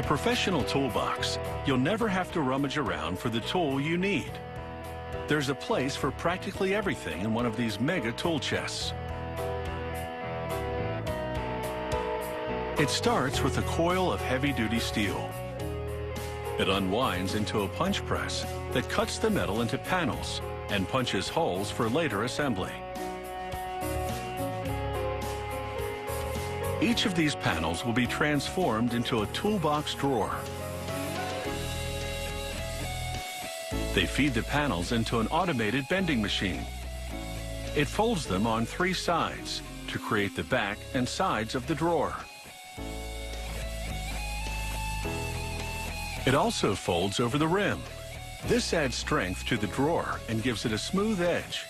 a professional toolbox, you'll never have to rummage around for the tool you need. There's a place for practically everything in one of these mega tool chests. It starts with a coil of heavy-duty steel. It unwinds into a punch press that cuts the metal into panels and punches holes for later assembly. Each of these panels will be transformed into a toolbox drawer. They feed the panels into an automated bending machine. It folds them on 3 sides to create the back and sides of the drawer. It also folds over the rim. This adds strength to the drawer and gives it a smooth edge.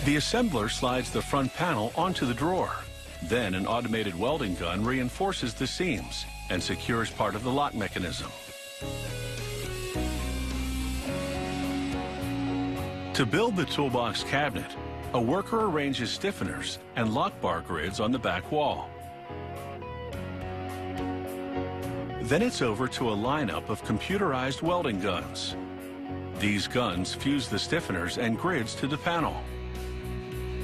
The assembler slides the front panel onto the drawer. Then an automated welding gun reinforces the seams and secures part of the lock mechanism. To build the toolbox cabinet, a worker arranges stiffeners and lock bar grids on the back wall. Then it's over to a lineup of computerized welding guns. These guns fuse the stiffeners and grids to the panel.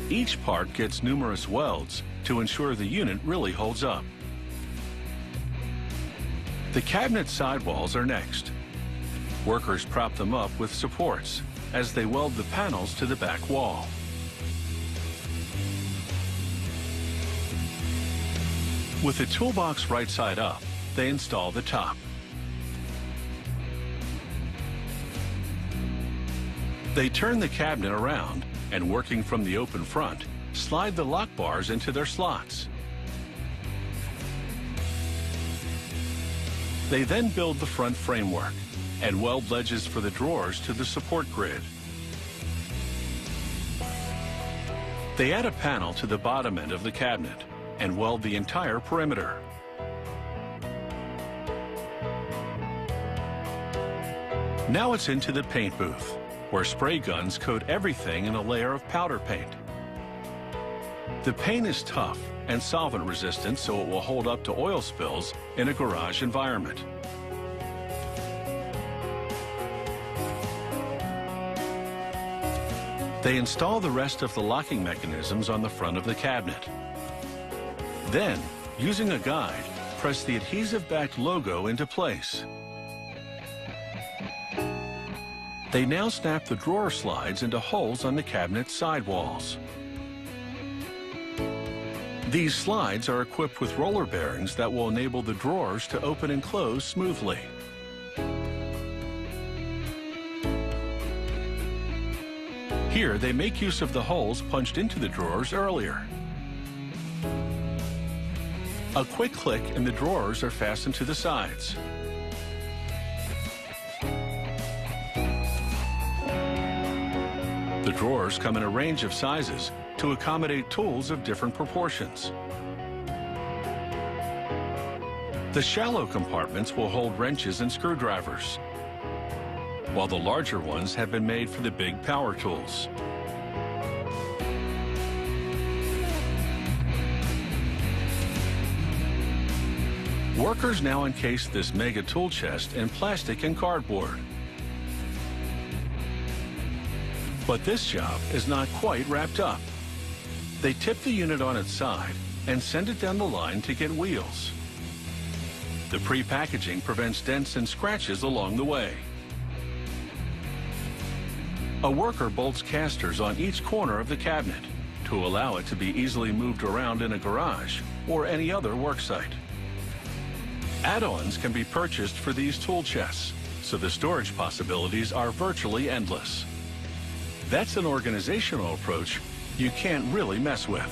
Each part gets numerous welds to ensure the unit really holds up. The cabinet sidewalls are next. Workers prop them up with supports as they weld the panels to the back wall. With the toolbox right side up, they install the top. They turn the cabinet around and, working from the open front, slide the lock bars into their slots. They then build the front framework and weld ledges for the drawers to the support grid. They add a panel to the bottom end of the cabinet and weld the entire perimeter. Now it's into the paint booth, where spray guns coat everything in a layer of powder paint. The paint is tough and solvent resistant, so it will hold up to oil spills in a garage environment. They install the rest of the locking mechanisms on the front of the cabinet. Then, using a guide, press the adhesive-backed logo into place. They now snap the drawer slides into holes on the cabinet's sidewalls. These slides are equipped with roller bearings that will enable the drawers to open and close smoothly. Here, they make use of the holes punched into the drawers earlier. A quick click and the drawers are fastened to the sides. The drawers come in a range of sizes to accommodate tools of different proportions. The shallow compartments will hold wrenches and screwdrivers, while the larger ones have been made for the big power tools. Workers now encase this mega tool chest in plastic and cardboard. But this job is not quite wrapped up. They tip the unit on its side and send it down the line to get wheels. The pre-packaging prevents dents and scratches along the way. A worker bolts casters on each corner of the cabinet to allow it to be easily moved around in a garage or any other work site. Add-ons can be purchased for these tool chests, so the storage possibilities are virtually endless. That's an organizational approach you can't really mess with.